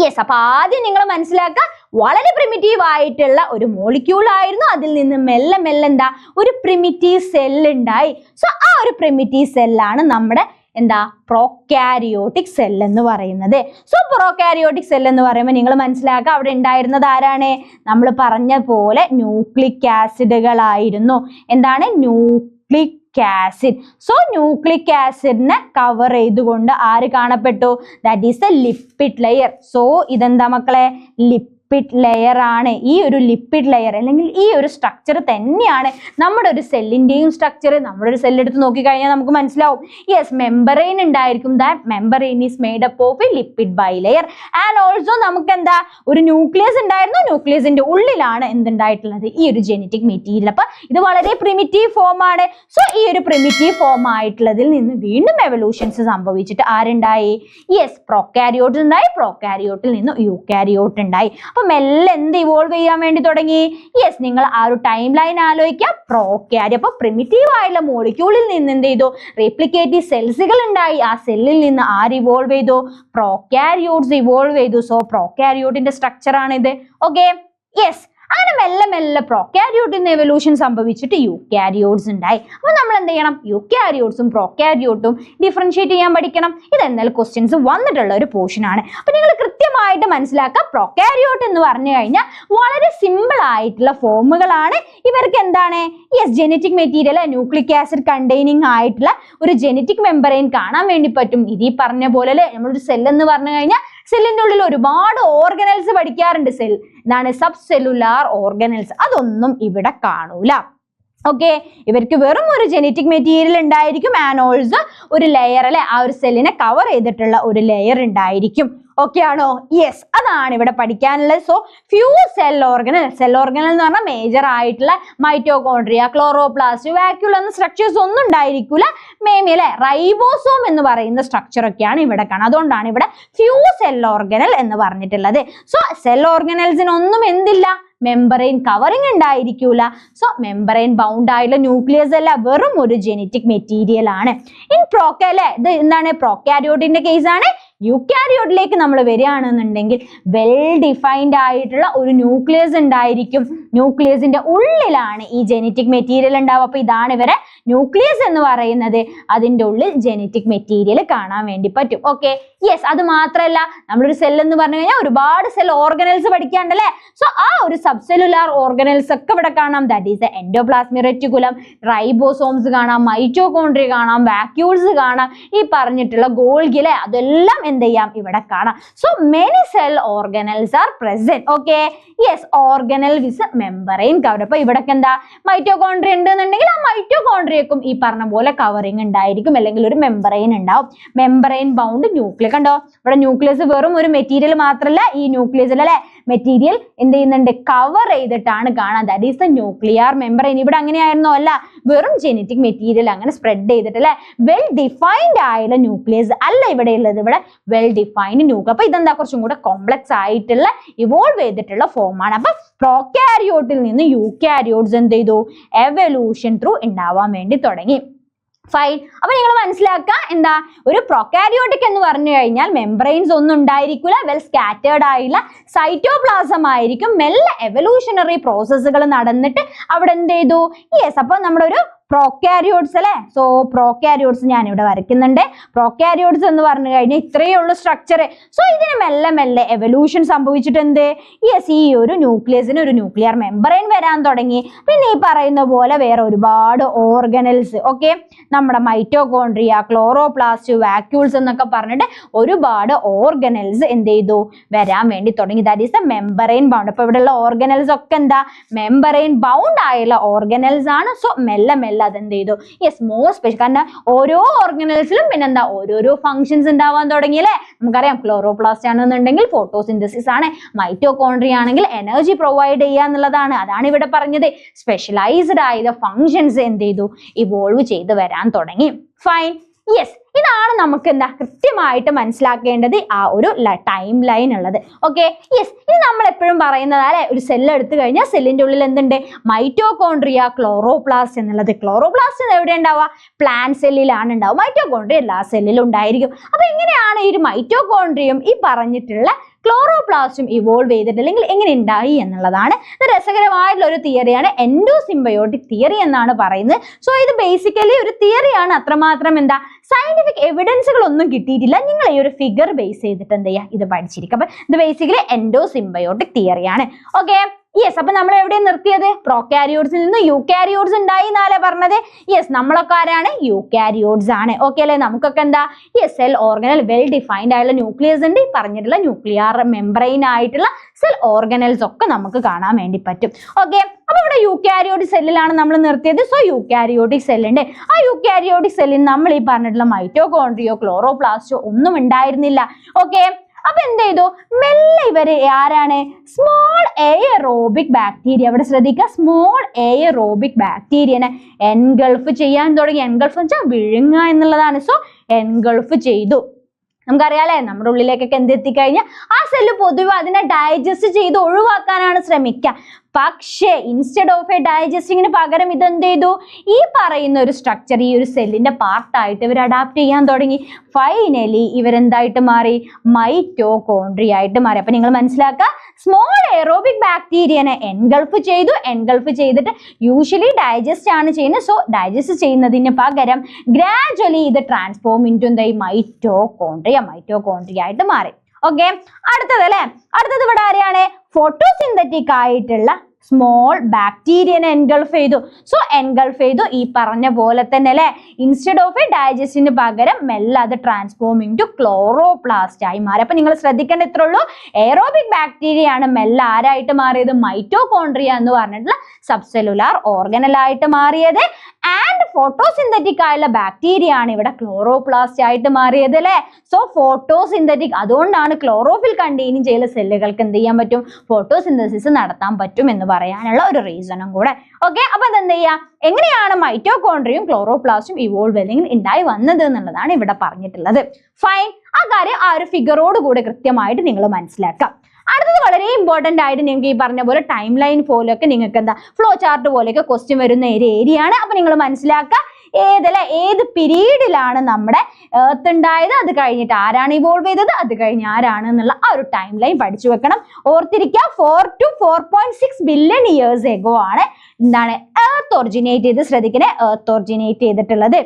yes. അപ്പൊ ആദ്യം നിങ്ങൾ മനസ്സിലാക്കുക, വളരെ പ്രിമിറ്റീവ് ആയിട്ടുള്ള ഒരു മോളിക്യൂൾ ആയിരുന്നു. അതിൽ നിന്ന് മെല്ലെ മെല്ലെ എന്താ ഒരു പ്രിമിറ്റീവ് സെൽ ഉണ്ടായി. സോ ആ ഒരു പ്രിമിറ്റീവ് സെല്ലാണ് നമ്മുടെ എന്താ പ്രോകാരിയോട്ടിക് സെൽ എന്ന് പറയുന്നത്. സോ പ്രോകാരിയോട്ടിക് സെൽ എന്ന് പറയുമ്പോൾ നിങ്ങൾ മനസ്സിലാക്കുക, അവിടെ ഉണ്ടായിരുന്നത് ആരാണ്? നമ്മൾ പറഞ്ഞ പോലെ ന്യൂക്ലിക് ആസിഡുകളായിരുന്നു. എന്താണ്? Nucleic acid. സോ ന്യൂക്ലിക് ആസിഡിനെ കവർ ചെയ്തുകൊണ്ട് ആര് കാണപ്പെട്ടു? That is a lipid layer. So ഇതെന്താ മക്കളെ? ലിപ്പിഡ് ലെയർ ആണ്. ഈ ഒരു ലിപ്പിഡ് ലെയർ അല്ലെങ്കിൽ ഈ ഒരു സ്ട്രക്ചർ തന്നെയാണ് നമ്മുടെ ഒരു സെല്ലിന്റെയും സ്ട്രക്ചർ. നമ്മുടെ ഒരു സെൽ എടുത്ത് നോക്കിക്കഴിഞ്ഞാൽ നമുക്ക് മനസ്സിലാവും. യെസ്, മെമ്പറൈൻ ഉണ്ടായിരിക്കും. That membrane is made up of A lipid bilayer. And also നമുക്ക് എന്താ ഒരു ന്യൂക്ലിയസ് ഉണ്ടായിരുന്നു. ന്യൂക്ലിയസിന്റെ ഉള്ളിലാണ് എന്തുണ്ടായിട്ടുള്ളത്? ഈ ഒരു ജെനറ്റിക് മെറ്റീരിയൽ. അപ്പൊ ഇത് വളരെ പ്രിമിറ്റീവ് ഫോം ആണ്. സോ ഈ ഒരു പ്രിമിറ്റീവ് ഫോം ആയിട്ടുള്ളതിൽ നിന്ന് വീണ്ടും എവല്യൂഷൻസ് സംഭവിച്ചിട്ട് ആരുണ്ടായി? യെസ്, പ്രോകാരിയോട്ട് ഉണ്ടായി. പ്രോകാരിയോട്ടിൽ നിന്ന് യൂകാരിയോട്ട് ഉണ്ടായി. അപ്പൊ മെല്ലെ എന്ത് ഇവോൾവ് ചെയ്യാൻ വേണ്ടി തുടങ്ങി? യെസ്, നിങ്ങൾ ആ ഒരു ടൈം ലൈൻ ആലോചിക്കുക. പ്രോകാരി, അപ്പൊ പ്രിമിറ്റീവ് ആയിട്ടുള്ള മോളിക്യൂളിൽ നിന്ന് എന്ത് ചെയ്തു? റെപ്ലിക്കേറ്റീവ് സെൽസുകൾ ഉണ്ടായി. ആ സെല്ലിൽ നിന്ന് ആര് ഇവോൾവ് ചെയ്തു? പ്രോകാരിയോട്സ് ഇവോൾവ് ചെയ്തു. സോ പ്രോകാരിയോട്ടിന്റെ സ്ട്രക്ചർ ആണിത്. Okay, yes. അങ്ങനെ മെല്ലെ മെല്ലെ പ്രോകാരിയോട്ടിൽ നിന്ന് എവല്യൂഷൻ സംഭവിച്ചിട്ട് യൂകാരിയോട്സ് ഉണ്ടായി. അപ്പൊ നമ്മൾ എന്ത് ചെയ്യണം? യൂകാരിയോട്സും പ്രോകാരിയോട്ടും ഡിഫറൻഷിയേറ്റ് ചെയ്യാൻ പഠിക്കണം. ഇത് എന്നാൽ ക്വസ്റ്റ്യൻസ് വന്നിട്ടുള്ള ഒരു പോർഷൻ ആണ്. അപ്പൊ നിങ്ങൾ കൃത്യമായിട്ട് മനസ്സിലാക്കുക, പ്രോകാരിയോട്ട് എന്ന് പറഞ്ഞു കഴിഞ്ഞാൽ വളരെ സിമ്പിൾ ആയിട്ടുള്ള ഫോമുകളാണ്. ഇവർക്ക് എന്താണ്? Yes, genetic material nucleic acid containing ആയിട്ടുള്ള ഒരു ജെനറ്റിക് മെമ്പറൈൻ കാണാൻ വേണ്ടി പറ്റും. ഇത് ഈ പറഞ്ഞ പോലെ നമ്മളൊരു സെൽ എന്ന് പറഞ്ഞു കഴിഞ്ഞാൽ സെല്ലിന്റെ ഉള്ളിൽ ഒരുപാട് ഓർഗനൽസ് പഠിക്കാറുണ്ട്. സെൽ എന്താണ്? Sub cellular organelles. അതൊന്നും ഇവിടെ കാണൂല. ഓക്കെ, ഇവർക്ക് വെറും ഒരു ജെനറ്റിക് മെറ്റീരിയൽ ഉണ്ടായിരിക്കും. ആൻഡ് ഓൾസോ ഒരു ലെയർ അല്ലെ, ആ ഒരു സെല്ലിനെ കവർ ചെയ്തിട്ടുള്ള ഒരു ലെയർ ഉണ്ടായിരിക്കും. ഓക്കെ ആണോ? യെസ്, അതാണ് ഇവിടെ പഠിക്കാനുള്ളത്. സോ ഫ്യൂ സെൽ ഓർഗനൽ എന്ന് പറഞ്ഞാൽ മേജർ ആയിട്ടുള്ള മൈറ്റോകോൺട്രിയ, ക്ലോറോപ്ലാസ്റ്റ്, വാക്യൂൾ എന്ന സ്ട്രക്ചേഴ്സ് ഒന്നും ഉണ്ടായിരിക്കില്ല. മേമി അല്ലെ, റൈബോസോം എന്ന് പറയുന്ന സ്ട്രക്ചർ ഒക്കെയാണ് ഇവിടെ കാണുന്നത്. അതുകൊണ്ടാണ് ഇവിടെ ഫ്യൂ സെൽ ഓർഗനൽ എന്ന് പറഞ്ഞിട്ടുള്ളത്. സോ സെൽ ഓർഗനൽസിനൊന്നും എന്തില്ല? മെമ്പറൈൻ കവറിങ് ഉണ്ടായിരിക്കൂല. സോ മെമ്പറൈൻ ബൗണ്ട് ആയിട്ടുള്ള ന്യൂക്ലിയസ് അല്ല, വെറും ഒരു ജെനറ്റിക് മെറ്റീരിയൽ ആണ്. ഇൻ പ്രോക്കാരിയോട്ട് ഇത് എന്താണ്? പ്രോകാരിയോട്ടിന്റെ കേസ് ആണ്. യൂകാരിയോട്ടിലേക്ക് നമ്മൾ വരികയാണെന്നുണ്ടെങ്കിൽ വെൽ ഡിഫൈൻഡ് ആയിട്ടുള്ള ഒരു ന്യൂക്ലിയസ് ഉണ്ടായിരിക്കും. ന്യൂക്ലിയസിന്റെ ഉള്ളിലാണ് ഈ ജെനറ്റിക് മെറ്റീരിയൽ ഉണ്ടാവുക. അപ്പൊ ഇതാണ് ഇവരെ ന്യൂക്ലിയസ് എന്ന് പറയുന്നത്. അതിന്റെ ഉള്ളിൽ ജെനറ്റിക് മെറ്റീരിയൽ കാണാൻ വേണ്ടി പറ്റും. Okay, yes. അത് മാത്രമല്ല, നമ്മളൊരു സെൽ എന്ന് പറഞ്ഞു കഴിഞ്ഞാൽ ഒരുപാട് സെൽ ഓർഗനൽസ് പഠിക്കാണ്ടല്ലേ. സോ ആ ഒരു സബ് സെല്ലുലാർ ഓർഗനൽസ് ഒക്കെ ഇവിടെ കാണാം. That is endoplasmic reticulum, ribosomes കാണാം, മൈറ്റോകോൺട്രിയ കാണാം, വാക്യൂൾസ് കാണാം, ഈ പറഞ്ഞിട്ടുള്ള ഗോൾഗി അല്ലെ, അതെല്ലാം എന്ത് ചെയ്യാം? ഇവിടെ കാണാം. So many cell organelles R present. Okay, yes, organelle വിത്ത് മെമ്പറൈൻ കവർ. അപ്പൊ ഇവിടെ എന്താ? മൈറ്റോകോൺട്രിയ ഉണ്ടെന്നുണ്ടെങ്കിൽ ആ മൈറ്റോകോൺട്രിയക്കും ഈ പറഞ്ഞ പോലെ കവറിങ് ഉണ്ടായിരിക്കും, അല്ലെങ്കിൽ ഒരു മെമ്പറൈൻ ഉണ്ടാവും. Membrane bound nucleus. കണ്ടോ, ഇവിടെ ന്യൂക്ലിയസ് വെറും ഒരു മെറ്റീരിയൽ മാത്രമല്ല, ഈ ന്യൂക്ലിയസിൽ അല്ലെ മെറ്റീരിയൽ എന്ത് ചെയ്യുന്നുണ്ട്? കവർ ചെയ്തിട്ടാണ് കാണാൻ. That is the nuclear membrane. ഇവിടെ അങ്ങനെയായിരുന്നോ? അല്ല, വെറും ജെനറ്റിക് മെറ്റീരിയൽ അങ്ങനെ സ്പ്രെഡ് ചെയ്തിട്ട് അല്ലെ, വെൽ ഡിഫൈൻഡ് ആയുള്ള ന്യൂക്ലിയസ് അല്ല ഇവിടെ ഉള്ളത്. ഇവിടെ വെൽ ഡിഫൈൻഡ് ന്യൂക്ലിയസ്. അപ്പൊ ഇതെന്താ? കുറച്ചും കൂടെ കോംപ്ലക്സ് ആയിട്ടുള്ള ഇവോൾവ് ചെയ്തിട്ടുള്ള ഫോമാണ്. അപ്പൊ പ്രോകാരിയോട്ടിൽ നിന്ന് യൂകാരിയോട്സ് എന്ത് ചെയ്തു? എവല്യൂഷൻ ത്രൂ ഉണ്ടാവാൻ വേണ്ടി തുടങ്ങി. ഫൈൻ. അപ്പൊ നിങ്ങൾ മനസ്സിലാക്കുക, എന്താ? ഒരു പ്രൊകാരിയോട്ടിക് എന്ന് പറഞ്ഞു കഴിഞ്ഞാൽ മെംബ്രെയിൻസ് ഒന്നും ഉണ്ടായിരിക്കില്ല, വെൽ സ്കാറ്റേർഡ് ആയിട്ടുള്ള സൈറ്റോപ്ലാസം ആയിരിക്കും. മെല്ലെ എവല്യൂഷണറി പ്രോസസ്സുകൾ നടന്നിട്ട് അവിടെ എന്ത് ചെയ്തു? യെസ്, അപ്പൊ നമ്മുടെ ഒരു പ്രോക്യാരിയോട്സ് അല്ലെ. സോ പ്രോക്യാരിയോട്സ് ഞാൻ ഇവിടെ വരയ്ക്കുന്നുണ്ട്. പ്രോക്യാരിയോട്സ് എന്ന് പറഞ്ഞു കഴിഞ്ഞാൽ ഇത്രയേ ഉള്ളൂ സ്ട്രക്ചർ. സോ ഇതിന് മെല്ലെ മെല്ലെ എവല്യൂഷൻ സംഭവിച്ചിട്ട് എന്ത്, യെസ്, ഈ ഒരു ന്യൂക്ലിയസിന് ഒരു ന്യൂക്ലിയർ മെമ്പറൈൻ വരാൻ തുടങ്ങി. പിന്നെ ഈ പറയുന്ന പോലെ വേറെ ഒരുപാട് ഓർഗനൽസ്, ഓക്കെ, നമ്മുടെ മൈറ്റോകോൺട്രിയ, ക്ലോറോപ്ലാസ്റ്റ്, വാക്യൂൾസ് എന്നൊക്കെ പറഞ്ഞിട്ട് ഒരുപാട് ഓർഗനൽസ് എന്ത് ചെയ്തു, വരാൻ വേണ്ടി തുടങ്ങി. That is the membrane bound. അപ്പൊ ഇവിടെയുള്ള ഓർഗനൽസ് ഒക്കെ എന്താ, മെമ്പറൈൻ ബൗണ്ട് ആയുള്ള ഓർഗനൽസ് ആണ്. സോ മെല്ലെ മെല്ലെ അതെന്ത് ചെയ്തു, യെസ്, മോർ സ്പെഷ്യൽ. കാരണം ഓരോ ഓർഗനൽസിലും പിന്നെന്താ ഓരോരോ ഫങ്ഷൻസ് ഉണ്ടാവാൻ തുടങ്ങി അല്ലേ. നമുക്കറിയാം ക്ലോറോപ്ലാസ്റ്റ് ആണെന്നുണ്ടെങ്കിൽ ഫോട്ടോസിന്തസിസ് ആണ്, മൈറ്റോകോൺട്രിയ ആണെങ്കിൽ എനർജി പ്രൊവൈഡ് ചെയ്യുക എന്നുള്ളതാണ്. അതാണ് ഇവിടെ പറഞ്ഞത്, സ്പെഷ്യലൈസ്ഡ് ആയ ഫങ്ഷൻസ് എന്ത് ചെയ്തു, ഇവോൾവ് ചെയ്ത് വരാൻ തുടങ്ങി. ഫൈൻ, യെസ്, ഇതാണ് നമുക്ക് എന്താ കൃത്യമായിട്ട് മനസ്സിലാക്കേണ്ടത് ആ ഒരു ടൈം ലൈൻ ഉള്ളത്. ഓക്കെ, യെസ്, ഇത് നമ്മൾ എപ്പോഴും പറയുന്നത് അല്ലെ, ഒരു സെല്ല് എടുത്തു കഴിഞ്ഞാൽ സെല്ലിന്റെ ഉള്ളിൽ എന്തുണ്ട്, മൈറ്റോകോൺട്രിയ, ക്ലോറോപ്ലാസ്റ്റ് എന്നുള്ളത്. ക്ലോറോപ്ലാസ്റ്റ് എവിടെ ഉണ്ടാവുക, പ്ലാന്റ് സെല്ലിലാണ് ഉണ്ടാവുക. മൈറ്റോകോൺട്രിയ എല്ലാ സെല്ലിലും ഉണ്ടായിരിക്കും. അപ്പൊ എങ്ങനെയാണ് ഈ ഒരു മൈറ്റോകോൺട്രിയും ഈ പറഞ്ഞിട്ടുള്ള ക്ലോറോപ്ലാസ്റ്റും ഇവോൾവ് ചെയ്തിട്ട് അല്ലെങ്കിൽ എങ്ങനെ ഉണ്ടായി എന്നുള്ളതാണ്. ഇത് രസകരമായിട്ടുള്ള ഒരു തിയറിയാണ്, എൻഡോസിംബയോട്ടിക് തിയറി എന്നാണ് പറയുന്നത്. സോ ഇത് ബേസിക്കലി ഒരു തിയറിയാണ്, അത്രമാത്രം എന്താ സയന്റിഫിക് എവിഡൻസുകൾ ഒന്നും കിട്ടിയിട്ടില്ല. നിങ്ങൾ ഈ ഒരു ഫിഗർ ബേസ് ചെയ്തിട്ട് എന്ത് ചെയ്യുക, ഇത് പഠിച്ചിരിക്കും. അപ്പൊ ഇത് ബേസിക്കലി എൻഡോസിംബയോട്ടിക് തിയറിയാണ്. ഓക്കെ, യെസ്, അപ്പൊ നമ്മൾ എവിടെയാണ് നിർത്തിയത്, പ്രോകാരിയോട്സിൽ നിന്ന് യൂകാരിയോട്സ് ഉണ്ടായി എന്നാലേ പറഞ്ഞത്. യെസ്, നമ്മളൊക്കെ ആരാണ്, യൂകാരിയോട്സ് ആണ്. ഓക്കെ അല്ലെ. നമുക്കൊക്കെ എന്താ, yes, cell organelle well defined ആയിട്ടുള്ള ന്യൂക്ലിയസ് ഉണ്ട്. ഈ പറഞ്ഞിട്ടുള്ള ന്യൂക്ലിയർ മെംബ്രെയിൻ ആയിട്ടുള്ള സെൽ ഓർഗനൽസ് ഒക്കെ നമുക്ക് കാണാൻ വേണ്ടി പറ്റും. ഓക്കെ, അപ്പൊ ഇവിടെ യൂകാരിയോട്ടിക് സെല്ലിലാണ് നമ്മൾ നിർത്തിയത്. സോ യൂകാരിയോട്ടിക് സെല്ലുണ്ട്. ആ യൂകാരിയോട്ടിക് സെല്ലിൽ നമ്മൾ ഈ പറഞ്ഞിട്ടുള്ള മൈറ്റോകോൺട്രിയോ, ക്ലോറോപ്ലാസ്റ്റോ ഒന്നും ഉണ്ടായിരുന്നില്ല. ഓക്കെ, അപ്പൊ എന്ത് ചെയ്തു, മെല്ലെ ഇവര് ആരാണ്, സ്മോൾ എയറോബിക് ബാക്ടീരിയ, അവിടെ ശ്രദ്ധിക്കുക, സ്മോൾ എയറോബിക് ബാക്ടീരിയനെ എൻഗൾഫ് ചെയ്യാൻ തുടങ്ങി. എൻഗൾഫ് എന്ന് വെച്ചാൽ വിഴുങ്ങുക എന്നുള്ളതാണ്. സോ എൻഗൾഫ് ചെയ്തു. നമുക്കറിയാലേ, നമ്മുടെ ഉള്ളിലേക്കൊക്കെ എന്ത് എത്തിക്കഴിഞ്ഞാൽ ആ സെല്ല് പൊതുവെ അതിനെ ഡൈജസ്റ്റ് ചെയ്ത് ഒഴിവാക്കാനാണ് ശ്രമിക്കുക. പക്ഷേ ഇൻസ്റ്റെഡ് ഓഫ് എ ഡൈജസ്റ്റിങ്ങിന് പകരം ഇതെന്ത് ചെയ്തു, ഈ പറയുന്ന ഒരു സ്ട്രക്ചർ ഈ ഒരു സെല്ലിന്റെ പാർട്ടായിട്ട് ഇവർ അഡാപ്റ്റ് ചെയ്യാൻ തുടങ്ങി. ഫൈനലി ഇവരെന്തായിട്ട് മാറി, മൈറ്റോകോൺട്രിയ ആയിട്ട് മാറി. അപ്പൊ നിങ്ങൾ മനസ്സിലാക്കുക, സ്മോൾ എയറോബിക് ബാക്ടീരിയനെ എൻഗൾഫ് ചെയ്തു. എൻഗൾഫ് ചെയ്തിട്ട് യൂഷ്വലി ഡൈജസ്റ്റ് ആണ് ചെയ്യുന്നത്. സോ ഡൈജസ്റ്റ് ചെയ്യുന്നതിന് പകരം ഗ്രാജുവലി ഇത് ട്രാൻസ്ഫോം ഇൻടു എന്തായി, മൈറ്റോകോൺട്രിയ ആയിട്ട് മാറി. ഓക്കെ, അടുത്തത് അല്ലെ, അടുത്തത് ഇവിടെ ആരെയാണ്, ഫോട്ടോസിന്തറ്റിക് ആയിട്ടുള്ള സ്മോൾ ബാക്ടീരിയനെ എൻഗൾഫ് ചെയ്തു. സോ എൻഗൾഫ് ചെയ്തു, ഈ പറഞ്ഞ പോലെ തന്നെ അല്ലെ, ഇൻസ്റ്റെഡ് ഓഫ് എ ഡൈജസ്റ്റിന് പകരം മെല്ലെ അത് ട്രാൻസ്ഫോമിംഗ് ടു ക്ലോറോപ്ലാസ്റ്റ് ആയി മാറി. അപ്പൊ നിങ്ങൾ ശ്രദ്ധിക്കേണ്ട ഇത്രേ ഉള്ളൂ, എയറോബിക് ബാക്ടീരിയ ആണ് മെല്ലെ ആരായിട്ട് മാറിയത്, മൈറ്റോകോൺട്രിയ എന്ന് പറഞ്ഞിട്ടുള്ള സബ്സെല്ലുലാർ ഓർഗനൽ ആയിട്ട് മാറിയത്. ആൻഡ് ഫോട്ടോസിന്തറ്റിക് ആയുള്ള ബാക്ടീരിയ ആണ് ഇവിടെ ക്ലോറോപ്ലാസ്റ്റ് ആയിട്ട് മാറിയത് അല്ലെ. സോ ഫോട്ടോസിന്തറ്റിക്, അതുകൊണ്ടാണ് ക്ലോറോഫിൽ കണ്ടെയ്നിങ് ചെയ്യുന്ന സെല്ലുകൾക്ക് എന്ത് ചെയ്യാൻ പറ്റും, ഫോട്ടോസിന്തസിസ് നടത്താൻ പറ്റും എന്ന് പറയാനുള്ള ഒരു റീസണും കൂടെ. ഓക്കെ, അപ്പൊ എന്ത് ചെയ്യാ, എങ്ങനെയാണ് മൈറ്റോകോൺട്രിയും ക്ലോറോപ്ലാസ്റ്റും ഇവോൾവ് അല്ലെങ്കിൽ ഉണ്ടായി വന്നത് എന്നുള്ളതാണ് ഇവിടെ പറഞ്ഞിട്ടുള്ളത്. ഫൈൻ, ആ കാര്യം ആ ഒരു ഫിഗറോട് കൂടെ കൃത്യമായിട്ട് നിങ്ങൾ മനസ്സിലാക്കാം. അടുത്തത് വളരെ ഇമ്പോർട്ടന്റ് ആയിട്ട് നിങ്ങൾക്ക് ഈ പറഞ്ഞ പോലെ ടൈം ലൈൻ പോലെയൊക്കെ നിങ്ങൾക്ക് എന്താ ഫ്ലോ ചാർട്ട് പോലെയൊക്കെ ക്വസ്റ്റ്യൻ വരുന്ന ഒരു ഏരിയ ആണ്. അപ്പൊ നിങ്ങൾ മനസ്സിലാക്കുക, ഏത് പീരീഡിലാണ് നമ്മുടെ എർത്ത് ഉണ്ടായത്, അത് കഴിഞ്ഞിട്ട് ആരാണ് ഇവോൾവ് ചെയ്തത്, അത് കഴിഞ്ഞ് ആരാണ് എന്നുള്ള ആ ഒരു ടൈം ലൈൻ പഠിച്ചു വെക്കണം. ഓർത്തിരിക്കുക, 4 to 4.6 ബില്യൺ ഇയേഴ്സ് എഗോ ആണ് എന്താണ് എർത്ത് ഒറിജിനേറ്റ് ചെയ്ത്, ശ്രദ്ധിക്കണേ, എർത്ത് ഒറിജിനേറ്റ് ചെയ്തിട്ടുള്ളത്.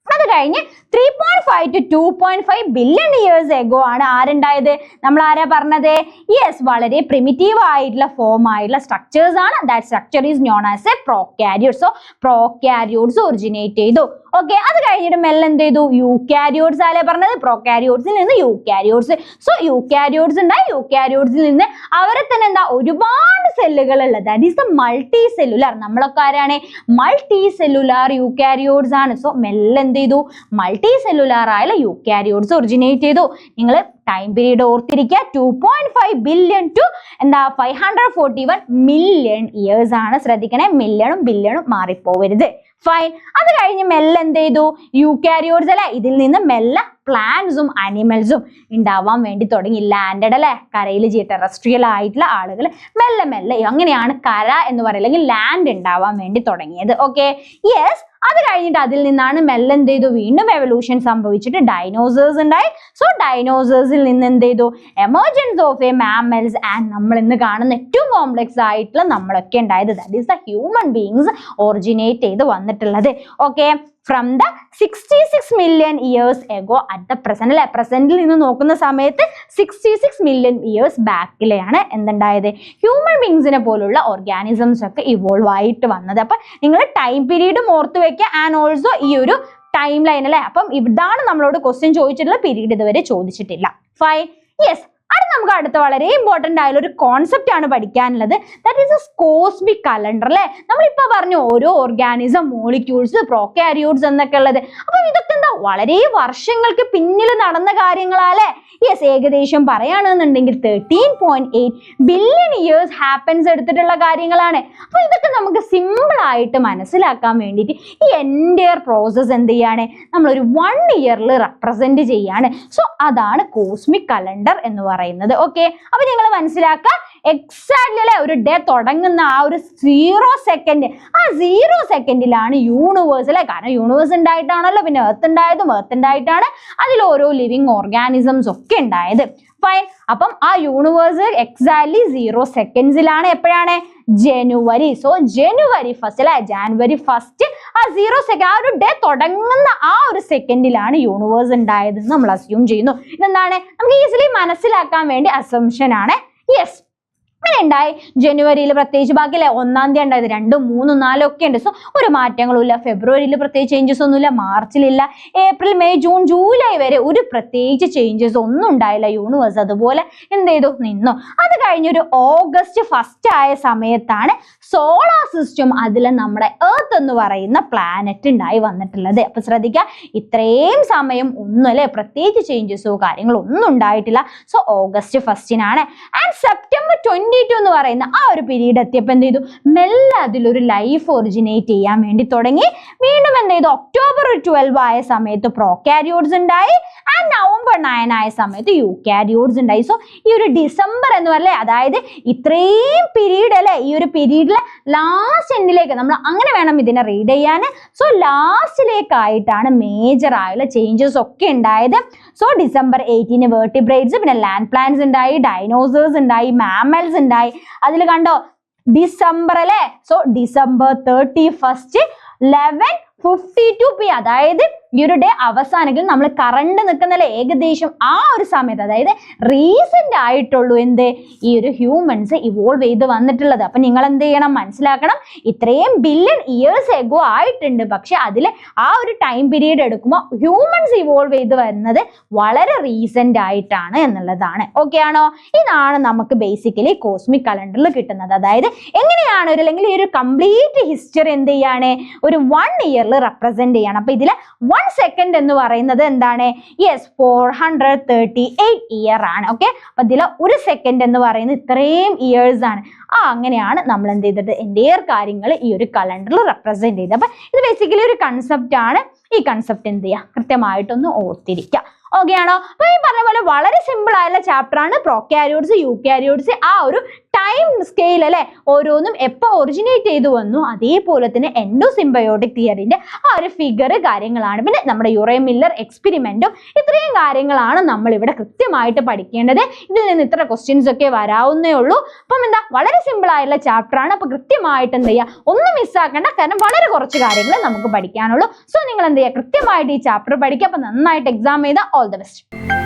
അത് കഴിഞ്ഞ് 3.5 to 2.5 ബില്യൺ ഇയേഴ്സ് എഗോ ആണ് ആരുണ്ടായത്, നമ്മൾ ആരാ പറഞ്ഞത്, യെസ്, വളരെ പ്രിമിറ്റീവ് ആയിട്ടുള്ള ഫോം ആയിട്ടുള്ള സ്ട്രക്ചേഴ്സ് ആണ്. That structure is known as A prokaryotes. So prokaryotes originate ചെയ്തു. ഓക്കെ, അത് കഴിഞ്ഞിട്ട് മെല്ലെ എന്ത് ചെയ്തു, യൂകാരിയോട്സ് ആലേ പറഞ്ഞത്, പ്രോകാരിയോട്സിൽ നിന്ന് യൂകാരിയോട്സ്. സോ യൂകാരിയോട്സ് ഉണ്ടായി, യൂകാരിയോട്സിൽ നിന്ന് അവരെ തന്നെ എന്താ ഒരുപാട് സെല്ലുകൾ ഉള്ളത്, that is the multi cellular. നമ്മളൊക്കെ ആരാണ്, മൾട്ടി സെല്ലുലാർ യൂകാരിയോട്സ് ആണ്. സോ മെല്ലെ എന്ത് ചെയ്തു, മൾട്ടി സെല്ലുലാർ ആയുള്ള യൂകാരിയോട്സ് ഒറിജിനേറ്റ് ചെയ്തു. നിങ്ങൾ ടൈം പീരീഡ് ഓർത്തിരിക്കുക, 2.5 ബില്യൺ ടു എന്താ 541 മില്യൺ ഇയേഴ്സ് ആണ്. ശ്രദ്ധിക്കണേ, മില്യണും ബില്യണും മാറിപ്പോവരുത്. ഫൈൻ, അത് കഴിഞ്ഞ് മെല്ലെ എന്ത് ചെയ്തു, യൂകാരിയോട്സ് അല്ലെ, ഇതിൽ നിന്ന് മെല്ലെ പ്ലാന്റ്സും അനിമൽസും ഉണ്ടാവാൻ വേണ്ടി തുടങ്ങി. ലാൻഡഡ് അല്ലെ, കരയിൽ ടെറസ്ട്രിയൽ ആയിട്ടുള്ള ആളുകൾ മെല്ലെ മെല്ലെ അങ്ങനെയാണ് കര എന്ന് പറയുക അല്ലെങ്കിൽ ലാൻഡ് ഉണ്ടാവാൻ വേണ്ടി തുടങ്ങിയത്. ഓക്കെ, യെസ്, അത് കഴിഞ്ഞിട്ട് അതിൽ നിന്നാണ് മെല്ലെ എന്ത് ചെയ്തു വീണ്ടും എവല്യൂഷൻ സംഭവിച്ചിട്ട് ഡൈനോസേഴ്സ് ഉണ്ടായി. സോ ഡൈനോസേഴ്സിൽ നിന്ന് എന്ത് ചെയ്തു emergence of A mammals and നമ്മൾ ഇന്ന് കാണുന്ന ഏറ്റവും കോംപ്ലക്സ് ആയിട്ടുള്ള നമ്മളൊക്കെ ഉണ്ടായത്. That is the human beings originate ചെയ്ത് വന്നിട്ടുള്ളത്. Okay, from the 66 million years ago at the present അല്ലെ, പ്രസന്റിൽ നിന്ന് നോക്കുന്ന സമയത്ത് 66 million years ബാക്കിലെയാണ് എന്തുണ്ടായത് ഹ്യൂമൻ ബീങ്സിനെ പോലുള്ള ഓർഗാനിസംസ് ഒക്കെ ഇവോൾവ് ആയിട്ട് വന്നത്. അപ്പൊ നിങ്ങൾ ടൈം പീരീഡും ഓർത്ത് വെക്കുക ആൻഡ് ഓൾസോ ഈ ഒരു ടൈം ലൈൻ അല്ലെ. അപ്പം ഇതാണ് നമ്മളോട് ക്വസ്റ്റ്യൻ ചോദിച്ചിട്ടുള്ള പീരീഡ് ഇതുവരെ ചോദിച്ചിട്ടില്ല. Fine, yes. അത് നമുക്ക് അടുത്ത വളരെ ഇമ്പോർട്ടന്റ് ആയുള്ള ഒരു കോൺസെപ്റ്റ് ആണ് പഠിക്കാനുള്ളത്. That is A cosmic calendar അല്ലെ. നമ്മളിപ്പോ പറഞ്ഞു ഓരോ ഓർഗാനിസം, മോളിക്യൂൾസ്, പ്രോകാരിയോട്സ് എന്നൊക്കെ ഉള്ളത്. അപ്പൊ ഇതൊക്കെ എന്താ വളരെ വർഷങ്ങൾക്ക് പിന്നിൽ നടന്ന കാര്യങ്ങളാല്ലേ. യെസ്, ഏകദേശം പറയുകയാണെന്നുണ്ടെങ്കിൽ 13.8 ബില്യൺ ഇയേഴ്സ് ഹാപ്പൻസ് എടുത്തിട്ടുള്ള കാര്യങ്ങളാണ്. അപ്പൊ ഇതൊക്കെ നമുക്ക് സിമ്പിൾ ആയിട്ട് മനസ്സിലാക്കാൻ വേണ്ടിയിട്ട് ഈ എൻറ്റയർ പ്രോസസ് എന്ത് ചെയ്യാണ് നമ്മളൊരു 1 ഇയറിൽ റെപ്രസെന്റ് ചെയ്യാണ്. സോ അതാണ് കോസ്മിക് കലണ്ടർ എന്ന് പറയുന്നത്. ഓക്കെ, അപ്പൊ നിങ്ങൾ മനസ്സിലാക്കുക എക്സാക്ട്ലി അല്ലെ ഒരു ഡേ തുടങ്ങുന്ന ആ ഒരു 0 സെക്കൻഡ്, ആ 0 സെക്കൻഡിലാണ് യൂണിവേഴ്സ് അല്ലെ. കാരണം യൂണിവേഴ്സ് ഉണ്ടായിട്ടാണല്ലോ പിന്നെ എർത്ത് ഉണ്ടായതും, എർത്ത് ഉണ്ടായിട്ടാണ് അതിൽ ഓരോ ലിവിങ് ഓർഗാനിസംസ് ഒക്കെ ഉണ്ടായത്. ഫൈൻ, അപ്പം ആ യൂണിവേഴ്സ് എക്സാക്ട്ലി 0 സെക്കൻഡ്സിലാണ്. എപ്പോഴാണ് ജനുവരി. സോ ജനുവരി 1 അല്ലെ, ജാനുവരി 1 ആ 0 സെക്കൻഡ് ആ ഒരു ഡേ തുടങ്ങുന്ന ആ ഒരു സെക്കൻഡിലാണ് യൂണിവേഴ്സ് ഉണ്ടായതെന്ന് നമ്മൾ അസ്യൂം ചെയ്യുന്നു. ഇതെന്താണ് നമുക്ക് ഈസിലി മനസ്സിലാക്കാൻ വേണ്ടി അസംഷൻ ആണ്. യെസ്, അങ്ങനെ ഉണ്ടായി. ജനുവരിയിൽ പ്രത്യേകിച്ച് ബാക്കിയല്ലേ 1-ാം തീയതി ഉണ്ടായത്, 2, 3, 4 ഒക്കെ ഉണ്ട്. സോ ഒരു മാറ്റങ്ങളും ഇല്ല. ഫെബ്രുവരിയിൽ പ്രത്യേകിച്ച് ചേഞ്ചസ് ഒന്നുമില്ല, മാർച്ചിലില്ല, ഏപ്രിൽ, മെയ്, ജൂൺ, ജൂലൈ വരെ ഒരു പ്രത്യേകിച്ച് ചേഞ്ചസ് ഒന്നും ഉണ്ടായില്ല. യൂണിവേഴ്സ് അതുപോലെ എന്ത് ചെയ്തു നിന്നു. അത് കഴിഞ്ഞൊരു ഓഗസ്റ്റ് 1 ആയ സമയത്താണ് സോളാർ സിസ്റ്റം അതിൽ നമ്മുടെ എർത്ത് എന്ന് പറയുന്ന പ്ലാനറ്റ് ഉണ്ടായി വന്നിട്ടുള്ളത്. അപ്പൊ ശ്രദ്ധിക്കുക, ഇത്രയും സമയം ഒന്നും അല്ലെ പ്രത്യേകിച്ച് ചേഞ്ചസോ കാര്യങ്ങളോ ഒന്നും ഉണ്ടായിട്ടില്ല. സോ ഓഗസ്റ്റ് 1 ആൻഡ് സെപ്റ്റംബർ 22 എന്ന് പറയുന്ന ആ ഒരു പീരീഡ് എത്തിയപ്പോൾ എന്ത് ചെയ്തു മെല്ലെ അതിലൊരു ലൈഫ് ഒറിജിനേറ്റ് ചെയ്യാൻ വേണ്ടി തുടങ്ങി. വീണ്ടും എന്ത് ചെയ്തു ഒക്ടോബർ 12 ആയ സമയത്ത് പ്രോകാരിയോട്സ് ഉണ്ടായി ആൻഡ് നവംബർ 9 ആയ സമയത്ത് യൂകാരിയോട്സ് ഉണ്ടായി. സോ ഈ ഒരു ഡിസംബർ എന്ന് പറയല്ലേ, അതായത് ഇത്രയും പീരീഡ് അല്ലെ, ഈ ഒരു പീരീഡിലെ ലാസ്റ്റ് എൻഡിലേക്ക് നമ്മൾ അങ്ങനെ വേണം ഇതിനെ റീഡ് ചെയ്യാൻ. സോ ലാസ്റ്റിലേക്കായിട്ടാണ് മേജർ ആയുള്ള ചേഞ്ചസ് ഒക്കെ ഉണ്ടായത്. സോ ഡിസംബർ 18 വേർട്ടിബ്രേറ്റ്സ്, പിന്നെ ലാൻഡ് പ്ലാന്റ്സ് ഉണ്ടായി, ഡൈനോസേഴ്സ് ഉണ്ടായി, മാമൽസ് ഉണ്ടായി. അതിൽ കണ്ടോ ഡിസംബർ അല്ലെ. സോ ഡിസംബർ 31 11:52 PM, അതായത് ഈ ഒരു ഡേ അവസാനിക്കും നമ്മൾ കറണ്ട് നിൽക്കുന്നല്ലേ ഏകദേശം ആ ഒരു സമയത്ത്, അതായത് റീസെന്റ് ആയിട്ടുള്ളൂ എന്ത് ഈ ഒരു ഹ്യൂമൻസ് ഇവോൾവ് ചെയ്ത് വന്നിട്ടുള്ളത്. അപ്പൊ നിങ്ങൾ എന്ത് ചെയ്യണം മനസ്സിലാക്കണം, ഇത്രയും ബില്യൺ ഇയേഴ്സ് എഗോ ആയിട്ടുണ്ട്, പക്ഷെ അതിൽ ആ ഒരു ടൈം പീരീഡ് എടുക്കുമ്പോൾ ഹ്യൂമൻസ് ഇവോൾവ് ചെയ്ത് വരുന്നത് വളരെ റീസെന്റ് ആയിട്ടാണ് എന്നുള്ളതാണ്. ഓക്കെ ആണോ? ഇതാണ് നമുക്ക് ബേസിക്കലി കോസ്മിക് കലണ്ടറിൽ കിട്ടുന്നത്. അതായത് എങ്ങനെയാണ് ഒരു അല്ലെങ്കിൽ ഈ ഒരു കംപ്ലീറ്റ് ഹിസ്റ്ററി എന്ത് ചെയ്യാണ് ഒരു 1 ഇയറിൽ റെപ്രസെന്റ് ചെയ്യണം. അപ്പൊ ഇതിൽ 1 സെക്കൻഡ് എന്ന് പറയുന്നത് എന്താണ്? യെസ്, 438 ഇയർ ആണ്. ഓക്കെ, അപ്പൊ ഇതിൽ 1 സെക്കൻഡ് എന്ന് പറയുന്നത് ഇത്രയും ഇയേഴ്സ് ആണ്. അങ്ങനെയാണ് നമ്മൾ എന്ത് ചെയ്തിട്ട് എൻ്റെയർ കാര്യങ്ങൾ ഈ ഒരു കലണ്ടറിൽ റെപ്രസെന്റ് ചെയ്തത്. അപ്പൊ ഇത് ബേസിക്കലി ഒരു കൺസെപ്റ്റ് ആണ്. ഈ കൺസെപ്റ്റ് എന്ത് ചെയ്യുക കൃത്യമായിട്ടൊന്ന് ഓർത്തിരിക്കുക. ഓക്കെ ആണോ? അപ്പൊ ഈ പറഞ്ഞ പോലെ വളരെ സിമ്പിൾ ആയുള്ള ചാപ്റ്റർ ആണ് പ്രോകാരിയോട്സ്, യൂകാരിയോട്സ്. ആ ഒരു ടൈം സ്കെയിൽ അല്ലെ, ഓരോന്നും എപ്പോൾ ഒറിജിനേറ്റ് ചെയ്തു വന്നു, അതേപോലെ തന്നെ എൻഡോസിംബയോട്ടിക് തിയറിന്റെ ആ ഒരു ഫിഗർ കാര്യങ്ങളാണ്. പിന്നെ നമ്മുടെ യുറേ മില്ലർ എക്സ്പെരിമെന്റും ഇത്രയും കാര്യങ്ങളാണ് നമ്മൾ ഇവിടെ കൃത്യമായിട്ട് പഠിക്കേണ്ടത്. ഇതിൽ നിന്ന് ഇത്ര ക്വസ്റ്റ്യൻസ് ഒക്കെ വരാവുന്നേ ഉള്ളൂ. അപ്പം എന്താ വളരെ സിമ്പിൾ ആയുള്ള ചാപ്റ്റർ ആണ്. അപ്പൊ കൃത്യമായിട്ട് എന്ത് ചെയ്യുക, ഒന്നും മിസ്സാക്കേണ്ട, കാരണം വളരെ കുറച്ച് കാര്യങ്ങൾ നമുക്ക് പഠിക്കാനുള്ളൂ. സോ നിങ്ങൾ എന്ത് ചെയ്യുക, കൃത്യമായിട്ട് ഈ ചാപ്റ്റർ പഠിക്കുക. അപ്പൊ നന്നായിട്ട് എക്സാം ചെയ്താൽ ഓൾ ദ ബെസ്റ്റ്.